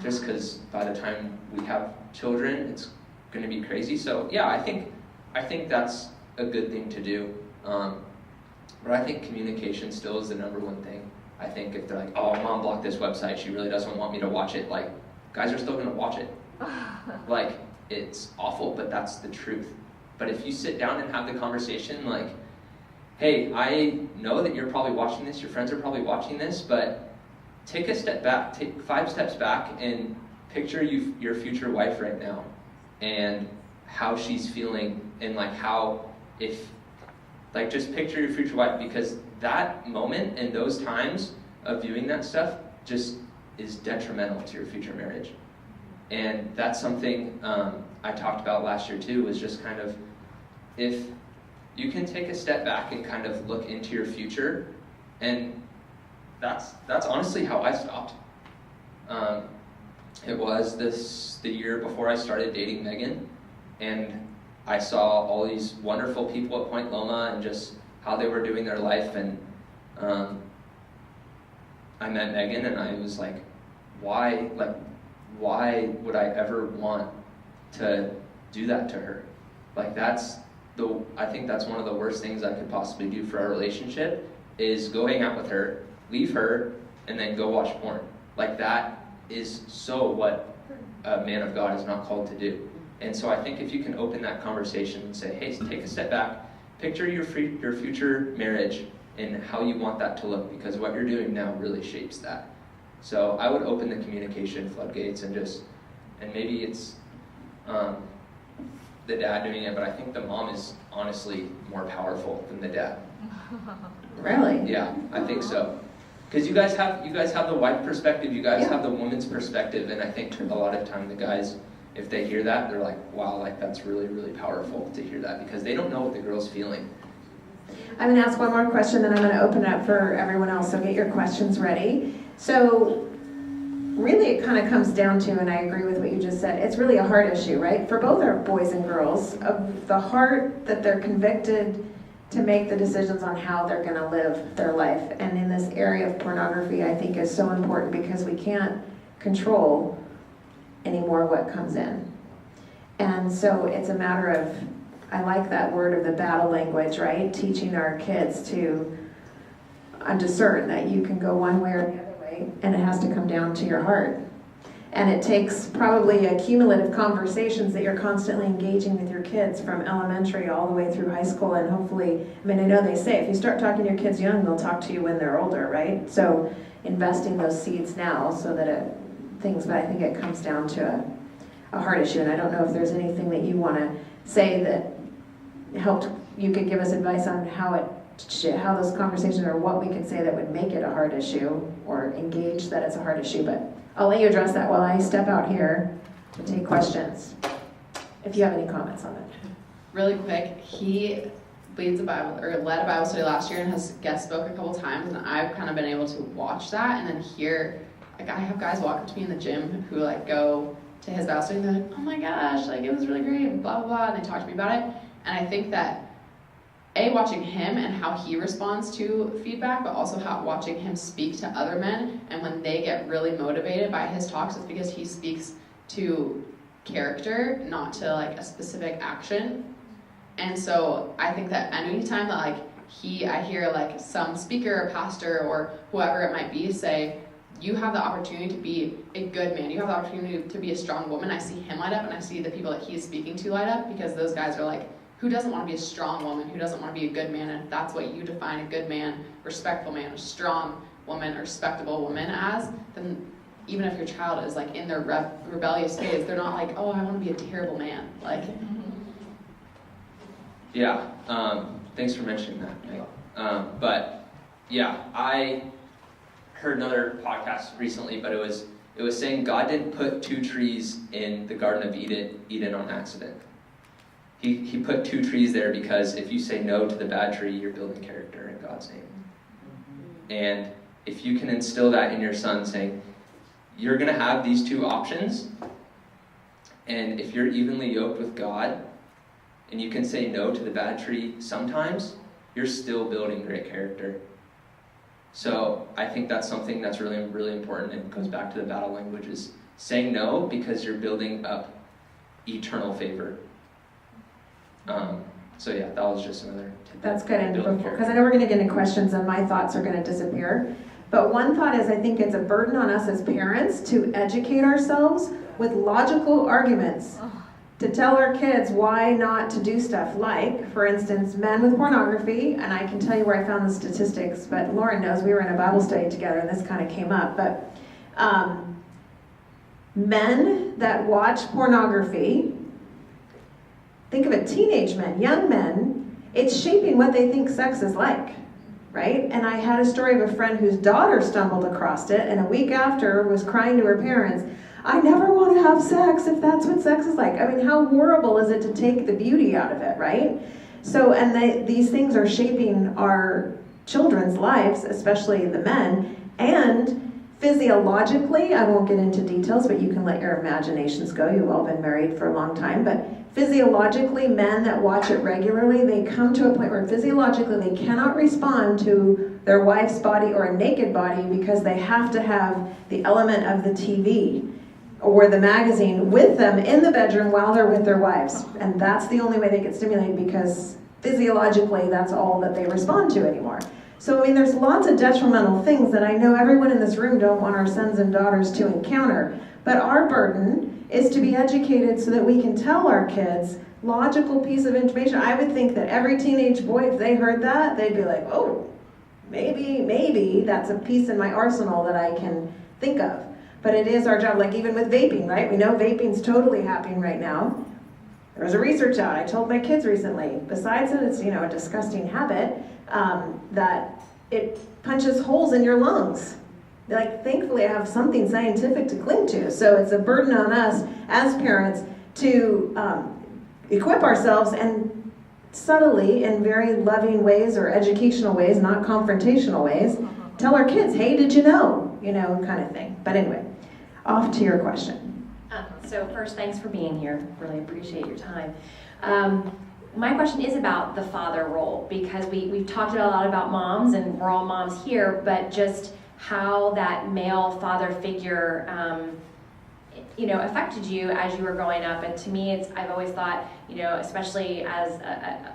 just because by the time we have children, it's going to be crazy. So yeah, I think that's a good thing to do. But I think communication still is the number one thing. I think if they're like, oh, mom blocked this website, she really doesn't want me to watch it, like, guys are still going to watch it. Like, it's awful, but that's the truth. But if you sit down and have the conversation, like, hey, I know that you're probably watching this, your friends are probably watching this, but take a step back, take 5 steps back, and picture your future wife right now, and how she's feeling, and like just picture your future wife, because that moment and those times of viewing that stuff just is detrimental to your future marriage. And that's something I talked about last year too, was just kind of, if you can take a step back and kind of look into your future, and that's honestly how I stopped. It was the year before I started dating Megan, and I saw all these wonderful people at Point Loma and just how they were doing their life, and I met Megan and I was like, why would I ever want to do that to her? Like I think that's one of the worst things I could possibly do for our relationship, is go hang out with her, leave her, and then go watch porn. Like, that is so what a man of God is not called to do. And so I think if you can open that conversation and say, hey, take a step back, picture your future marriage and how you want that to look, because what you're doing now really shapes that. So I would open the communication floodgates and maybe it's the dad doing it, but I think the mom is honestly more powerful than the dad. Really? Yeah, I think so. Because you guys have the wife perspective, you guys have the woman's perspective, and I think a lot of time the guys, if they hear that, they're like, wow, like that's really, really powerful to hear that, because they don't know what the girl's feeling. I'm going to ask one more question, then I'm going to open it up for everyone else, so get your questions ready. So really it kind of comes down to, and I agree with what you just said, it's really a heart issue, right? For both our boys and girls, of the heart that they're convicted to make the decisions on how they're going to live their life. And in this area of pornography, I think is so important because we can't control anymore what comes in. And so it's a matter of, I like that word of the battle language, right? Teaching our kids to discern that you can go one way or the other way, and it has to come down to your heart. And it takes probably a cumulative conversations that you're constantly engaging with your kids from elementary all the way through high school, and hopefully, I mean, I know they say if you start talking to your kids young, they'll talk to you when they're older, right? So investing those seeds now so that but I think it comes down to a heart issue, and I don't know if there's anything that you want to say that helped, you could give us advice on how those conversations, or what we could say that would make it a heart issue, or engage that it's a heart issue, but I'll let you address that while I step out here to take questions, if you have any comments on it. Really quick, he led a Bible study last year and has guest spoke a couple times, and I've kind of been able to watch that and then hear, like, I have guys walk up to me in the gym who like go to his Bible study and they're like, oh my gosh, like it was really great, and blah, blah, blah, and they talk to me about it. And I think that watching him and how he responds to feedback, but also watching him speak to other men, and when they get really motivated by his talks, it's because he speaks to character, not to like a specific action. And so I think that anytime that like I hear like some speaker or pastor or whoever it might be say, you have the opportunity to be a good man, you have the opportunity to be a strong woman, I see him light up, and I see the people that he's speaking to light up, because those guys are like, who doesn't want to be a strong woman? Who doesn't want to be a good man? And if that's what you define a good man, respectful man, a strong woman, a respectable woman as, then even if your child is like in their rebellious phase, they're not like, oh, I want to be a terrible man. Like, Yeah, thanks for mentioning that, Meg. But yeah, I heard another podcast recently, but it was saying God didn't put two trees in the Garden of Eden on accident. He put two trees there because if you say no to the bad tree, you're building character in God's name. And if you can instill that in your son, saying, you're going to have these two options, and if you're evenly yoked with God, and you can say no to the bad tree sometimes, you're still building great character. So I think that's something that's really, really important, and it goes back to the battle language, is saying no because you're building up eternal favor. So yeah, that was just another tip. That's good, and because I know we're going to get into questions and my thoughts are going to disappear. But one thought is, I think it's a burden on us as parents to educate ourselves with logical arguments to tell our kids why not to do stuff like, for instance, men with pornography, and I can tell you where I found the statistics, but Lauren knows we were in a Bible study together and this kind of came up, but men that watch pornography, think of it, teenage men, young men, it's shaping what they think sex is like, right? And I had a story of a friend whose daughter stumbled across it, and a week after was crying to her parents, I never want to have sex if that's what sex is like. I mean, how horrible is it to take the beauty out of it, right? So, and these things are shaping our children's lives, especially the men, and physiologically, I won't get into details, but you can let your imaginations go. You've all been married for a long time, but physiologically, men that watch it regularly, they come to a point where physiologically they cannot respond to their wife's body or a naked body because they have to have the element of the TV or the magazine with them in the bedroom while they're with their wives. And that's the only way they get stimulated, because physiologically that's all that they respond to anymore. So, I mean, there's lots of detrimental things that I know everyone in this room don't want our sons and daughters to encounter. But our burden is to be educated so that we can tell our kids logical piece of information. I would think that every teenage boy, if they heard that, they'd be like, oh, maybe that's a piece in my arsenal that I can think of. But it is our job, like even with vaping, right? We know vaping's totally happening right now. There was a research out, I told my kids recently, besides that it's, a disgusting habit, that it punches holes in your lungs. Like, thankfully I have something scientific to cling to. So it's a burden on us as parents to equip ourselves and subtly, in very loving ways or educational ways, not confrontational ways, tell our kids, hey, did you know? Kind of thing. But anyway, off to your question. So first, thanks for being here. Really appreciate your time. My question is about the father role, because we've talked a lot about moms, and we're all moms here, but just how that male father figure affected you as you were growing up. And to me, I've always thought, especially as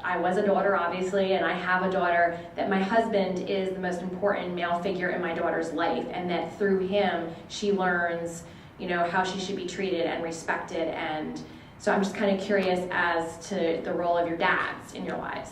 I was a daughter, obviously, and I have a daughter, that my husband is the most important male figure in my daughter's life, and that through him, she learns, how she should be treated and respected. And so I'm just kind of curious as to the role of your dads in your lives.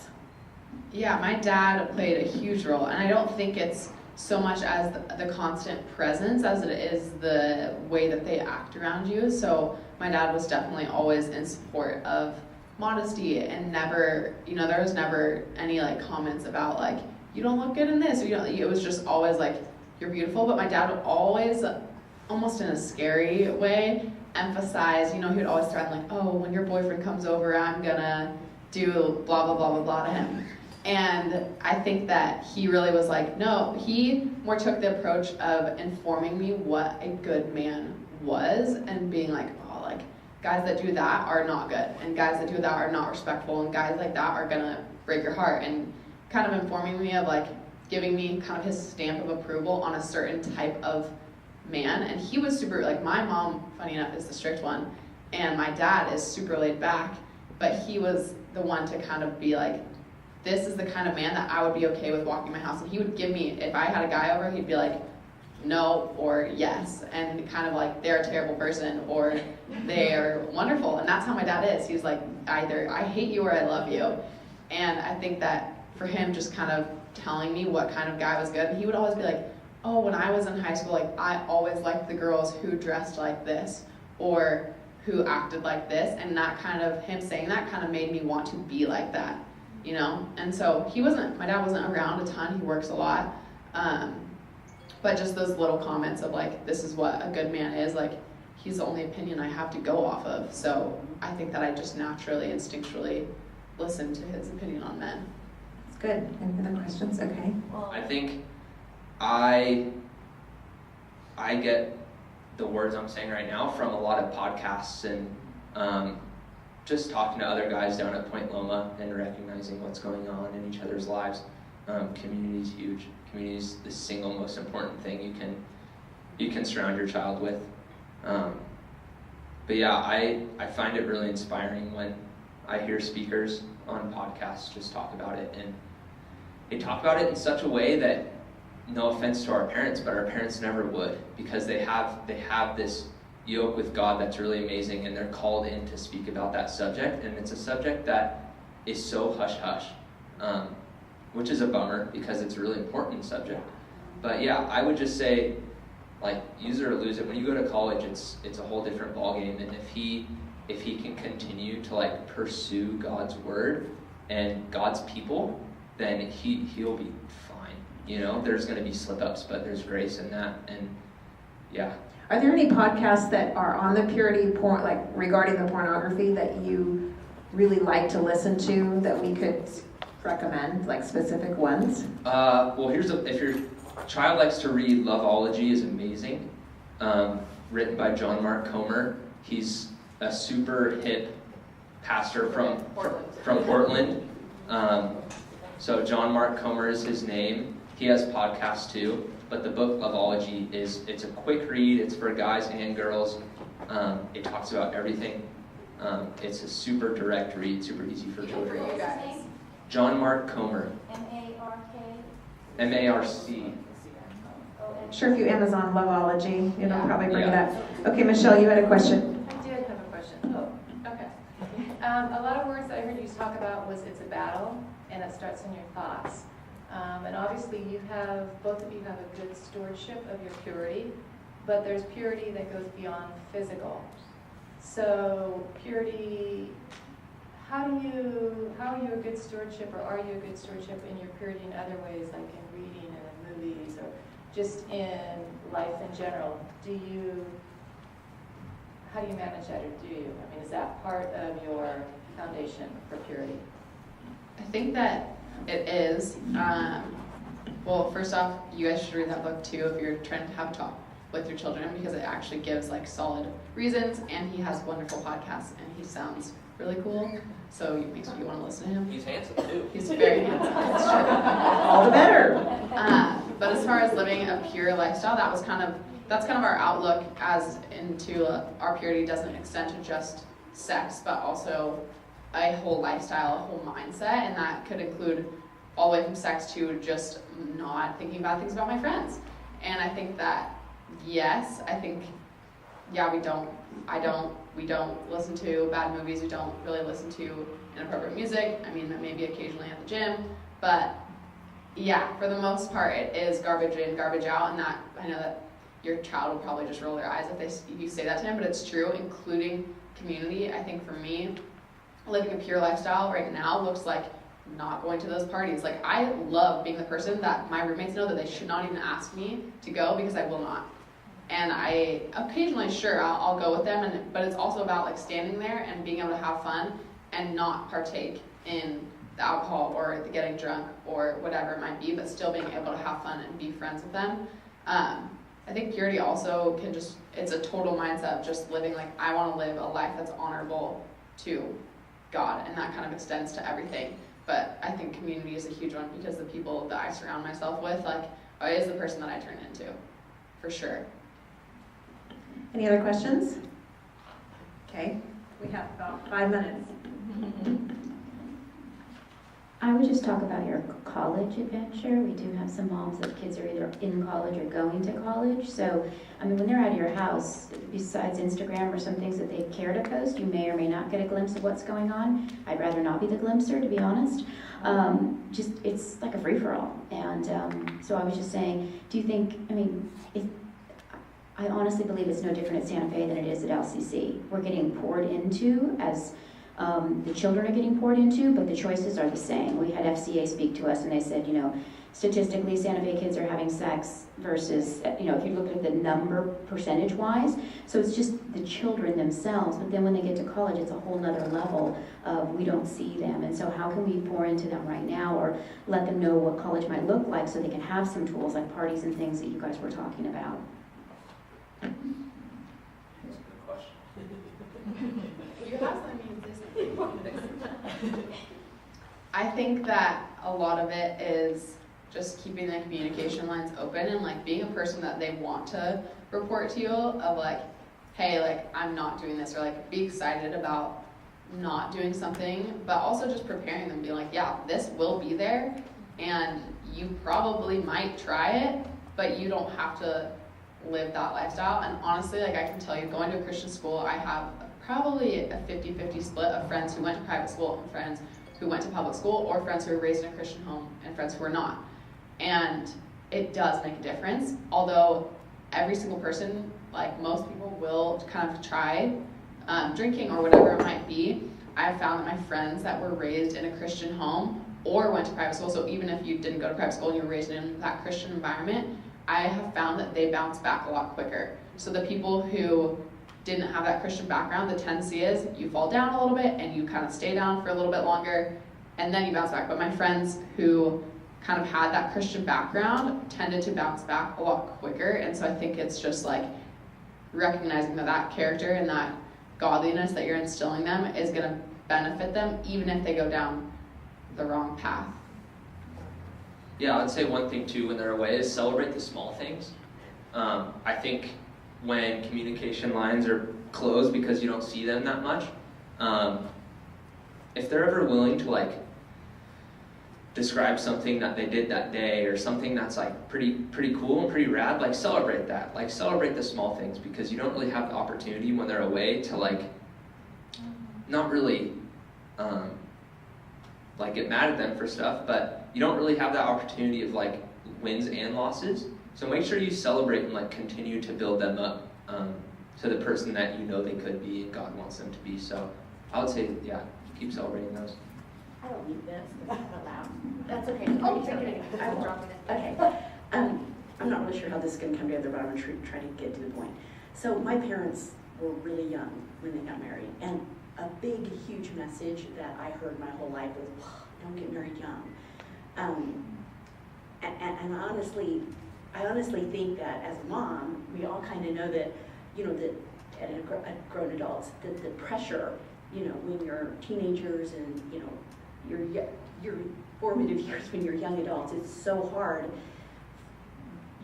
Yeah, my dad played a huge role, and I don't think it's so much as the constant presence as it is the way that they act around you. So my dad was definitely always in support of modesty, and never, there was never any comments about you don't look good in this, or it was just always you're beautiful. But my dad would always, almost in a scary way, emphasize, he would always threaten oh, when your boyfriend comes over, I'm gonna do blah blah blah blah blah to him. And I think that he really was no, he more took the approach of informing me what a good man was, and being guys that do that are not good, and guys that do that are not respectful, and guys like that are gonna break your heart, and kind of informing me of giving me kind of his stamp of approval on a certain type of man. And he was super, my mom, funny enough, is the strict one, and my dad is super laid back, but he was the one to kind of be this is the kind of man that I would be okay with walking my house. And he would give me, if I had a guy over, he'd be no or yes, and kind of they're a terrible person or they're wonderful. And that's how my dad is. He's either I hate you or I love you. And I think that for him, just kind of telling me what kind of guy was good, and he would always be oh, when I was in high school, I always liked the girls who dressed like this or who acted like this. And that kind of, him saying that kind of made me want to be like that. And so my dad wasn't around a ton, he works a lot, but just those little comments of this is what a good man is, he's the only opinion I have to go off of. So I think that I just naturally, instinctually listen to his opinion on men. That's good. Any other questions? Okay. I think I get the words I'm saying right now from a lot of podcasts and just talking to other guys down at Point Loma and recognizing what's going on in each other's lives. Community is huge. Community is the single most important thing you can surround your child with. But yeah, I find it really inspiring when I hear speakers on podcasts just talk about it, and they talk about it in such a way that, no offense to our parents, but our parents never would, because they have this yoke with God that's really amazing, and they're called in to speak about that subject, and it's a subject that is so hush-hush, which is a bummer because it's a really important subject. But yeah, I would just say, use it or lose it. When you go to college, it's a whole different ballgame, and if he can continue to pursue God's word and God's people, then he'll be fine. There's going to be slip-ups, but there's grace in that, and yeah. Are there any podcasts that are on the purity regarding the pornography that you really like to listen to that we could recommend, specific ones? Well, if your child likes to read, Loveology is amazing. Written by John Mark Comer. He's a super hip pastor from Portland. So John Mark Comer is his name. He has podcasts too. But the book Loveology it's a quick read. It's for guys and girls. It talks about everything. It's a super direct read, super easy for children. What's his name? John Mark Comer. M-A-R-K? MARC. Sure, if you Amazon Loveology, it'll Yeah. probably bring it Yeah. up. Okay, Michelle, you had a question. I did have a question. Oh, okay. A lot of words that I heard you talk about was it's a battle, and it starts in your thoughts. And obviously, both of you have a good stewardship of your purity, but there's purity that goes beyond physical. So purity, how are you a good stewardship, or are you a good stewardship in your purity in other ways, like in reading and in movies, or just in life in general? How do you manage that, or do you? I mean, is that part of your foundation for purity? I think that it is. Well, first off, you guys should read that book too if you're trying to have a talk with your children, because it actually gives like solid reasons, and he has wonderful podcasts, and he sounds really cool, so it makes you want to listen to him. He's handsome too. He's very handsome. It's true. All the better. But as far as living a pure lifestyle, that's kind of our outlook as into our purity doesn't extend to just sex, but also a whole lifestyle, a whole mindset, and that could include all the way from sex to just not thinking bad things about my friends. And I think that, yes, we don't listen to bad movies, we don't really listen to inappropriate music. I mean, maybe occasionally at the gym, but yeah, for the most part, it is garbage in, garbage out, and that, I know that your child will probably just roll their eyes if you say that to him, but it's true, including community. I think for me, living a pure lifestyle right now looks like not going to those parties. Like, I love being the person that my roommates know that they should not even ask me to go, because I will not. And I occasionally, sure, I'll go with them, but it's also about like standing there and being able to have fun and not partake in the alcohol or the getting drunk or whatever it might be, but still being able to have fun and be friends with them. I think purity also it's a total mindset of just living like, I want to live a life that's honorable to God, and that kind of extends to everything. But I think community is a huge one, because the people that I surround myself with, like, is the person that I turn into, for sure. Any other questions? Okay, we have about 5 minutes. I would just talk about your college adventure. We do have some moms that kids are either in college or going to college. So, I mean, when they're out of your house, besides Instagram or some things that they care to post, you may or may not get a glimpse of what's going on. I'd rather not be the glimpser, to be honest. It's like a free-for-all. And so I was just saying, do you think, I honestly believe it's no different at Santa Fe than it is at LCC. We're getting poured into as the children are getting poured into, but the choices are the same. We had FCA speak to us, and they said, statistically, Santa Fe kids are having sex versus, if you look at the number percentage-wise. So it's just the children themselves, but then when they get to college, it's a whole nother level of we don't see them. And so how can we pour into them right now, or let them know what college might look like, so they can have some tools like parties and things that you guys were talking about? That's a good question. You have some I think that a lot of it is just keeping the communication lines open, and like being a person that they want to report to you of like, hey, like, I'm not doing this, or like be excited about not doing something, but also just preparing them, being like, yeah, this will be there, and you probably might try it, but you don't have to live that lifestyle. And honestly, like, I can tell you, going to a Christian school, I have probably a 50-50 split of friends who went to private school and friends who went to public school, or friends who were raised in a Christian home and friends who are not. And it does make a difference, although every single person, like most people, will kind of try drinking or whatever it might be. I have found that my friends that were raised in a Christian home or went to private school, so even if you didn't go to private school and you were raised in that Christian environment, I have found that they bounce back a lot quicker. So the people who didn't have that Christian background, the tendency is you fall down a little bit and you kind of stay down for a little bit longer and then you bounce back. But my friends who kind of had that Christian background tended to bounce back a lot quicker. And so I think it's just like recognizing that character and that godliness that you're instilling them is going to benefit them even if they go down the wrong path. Yeah, I'd say one thing too when they're away is celebrate the small things. I think when communication lines are closed because you don't see them that much, if they're ever willing to like describe something that they did that day or something that's like pretty cool and pretty rad, like celebrate that. Like celebrate the small things, because you don't really have the opportunity when they're away to like not really like get mad at them for stuff, but you don't really have that opportunity of like wins and losses. So make sure you celebrate and like continue to build them up to the person that you know they could be and God wants them to be. So I would say, yeah, keep celebrating those. I don't need this, because it's loud. That's okay. Oh, take it. I will drop it. Okay. I'm not really sure how this is going to come together, but I'm going to try to get to the point. So my parents were really young when they got married, and a big, huge message that I heard my whole life was, don't get married young. And honestly, I honestly think that as a mom, we all kind of know that, you know, that at grown adults, that the pressure, you know, when you're teenagers and, you know, your formative years when you're young adults, it's so hard,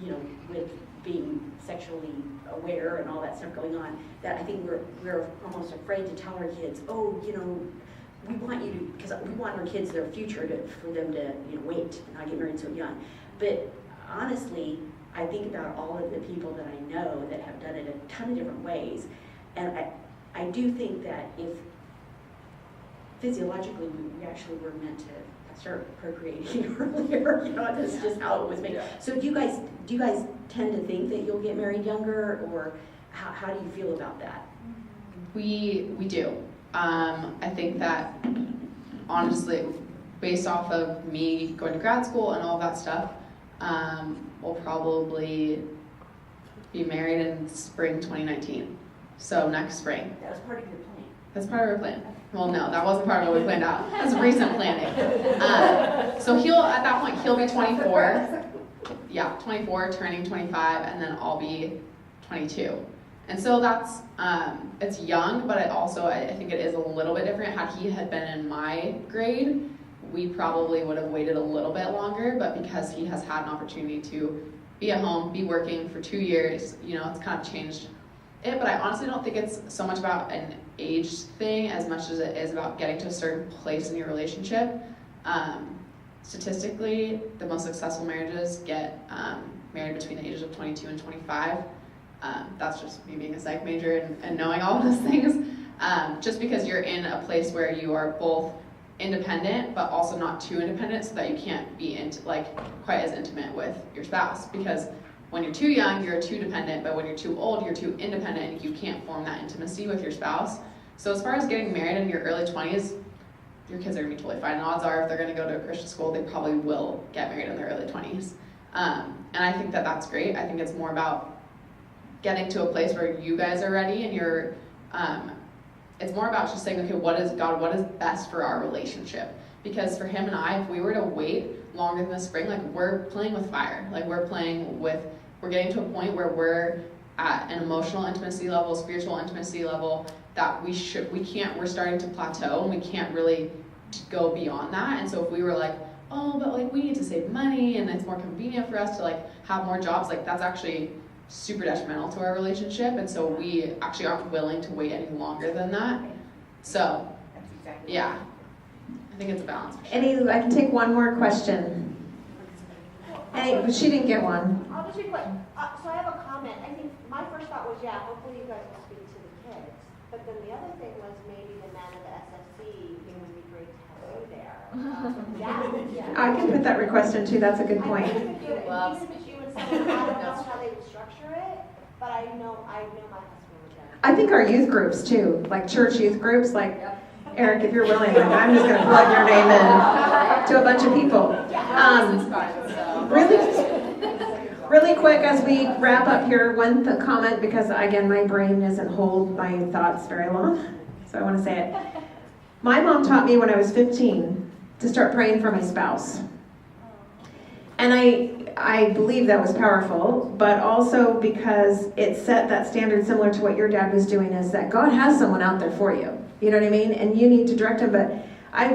you know, with being sexually aware and all that stuff going on, that I think we're almost afraid to tell our kids, oh, you know, we want you to, because we want our kids, their future, for them to, you know, wait and not get married so young. But honestly, I think about all of the people that I know that have done it a ton of different ways, and I do think that if physiologically we actually were meant to start procreating earlier, you know, that's just how it was made. Yeah. So do you guys tend to think that you'll get married younger, or how do you feel about that? We do. I think that, honestly, based off of me going to grad school and all of that stuff, we'll probably be married in spring 2019. So next spring. That was part of your plan. That's part of our plan. Well, no, that wasn't part of what we planned out. That's recent planning. So at that point, he'll be 24. Yeah, 24, turning 25, and then I'll be 22. And so that's, it's young, but I think it is a little bit different. Had he had been in my grade, we probably would have waited a little bit longer, but because he has had an opportunity to be at home, be working for 2 years, you know, it's kind of changed it. But I honestly don't think it's so much about an age thing as much as it is about getting to a certain place in your relationship. Statistically, the most successful marriages get married between the ages of 22 and 25. That's just me being a psych major and knowing all of those things. Just because you're in a place where you are both independent, but also not too independent, so that you can't be quite as intimate with your spouse. Because when you're too young, you're too dependent, but when you're too old, you're too independent, and you can't form that intimacy with your spouse. So as far as getting married in your early 20s, your kids are gonna be totally fine. And odds are, if they're gonna go to a Christian school, they probably will get married in their early 20s. And I think that that's great. I think it's more about getting to a place where you guys are ready, and you're, it's more about just saying, okay, what is best for our relationship? Because for him and I, if we were to wait longer than the spring, like, we're playing with fire. Like, we're getting to a point where we're at an emotional intimacy level, spiritual intimacy level, that we're starting to plateau, and we can't really go beyond that. And so if we were like, oh, but like, we need to save money, and it's more convenient for us to like have more jobs, like, that's actually super detrimental to our relationship. And so we actually aren't willing to wait any longer than that. So yeah, I think it's a balance. I can take one more question. But she didn't get one. I'll just be quick. So I have a comment. I think my first thought was, yeah, hopefully you guys will speak to the kids. But then the other thing was maybe the man of the SFC, it would be great to have you there. Yeah. I can put that request in too. That's a good point. Even if you and someone, I don't know how they would structure it, but I know my husband would do. I think our youth groups too, like church youth groups, like Eric, if you're willing, like, I'm just going to plug your name in to a bunch of people. Really quick as we wrap up here, one comment, because again, my brain doesn't hold my thoughts very long, so I want to say it. My mom taught me when I was 15 to start praying for my spouse. And I believe that was powerful, but also because it set that standard similar to what your dad was doing, is that God has someone out there for you. You know what I mean? And you need to direct them. But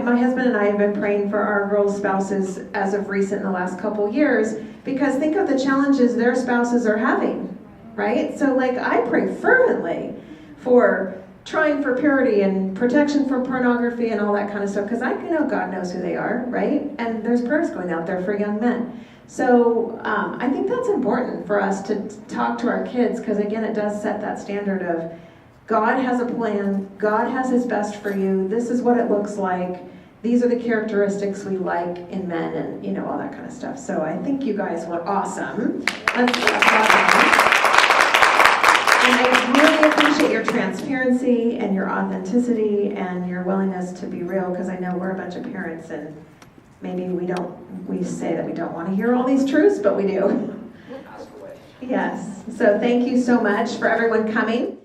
my husband and I have been praying for our girls' spouses as of recent in the last couple years, because think of the challenges their spouses are having, right? So like, I pray fervently for trying for purity and protection from pornography and all that kind of stuff, because I know God knows who they are, right? And there's prayers going out there for young men. So I think that's important for us to talk to our kids, because again, it does set that standard of God has a plan, God has his best for you, this is what it looks like, these are the characteristics we like in men, and you know, all that kind of stuff. So I think you guys were awesome. Let's clap. And I really appreciate your transparency and your authenticity and your willingness to be real, because I know we're a bunch of parents and maybe we say that we don't want to hear all these truths, but we do. Yes. So thank you so much for everyone coming.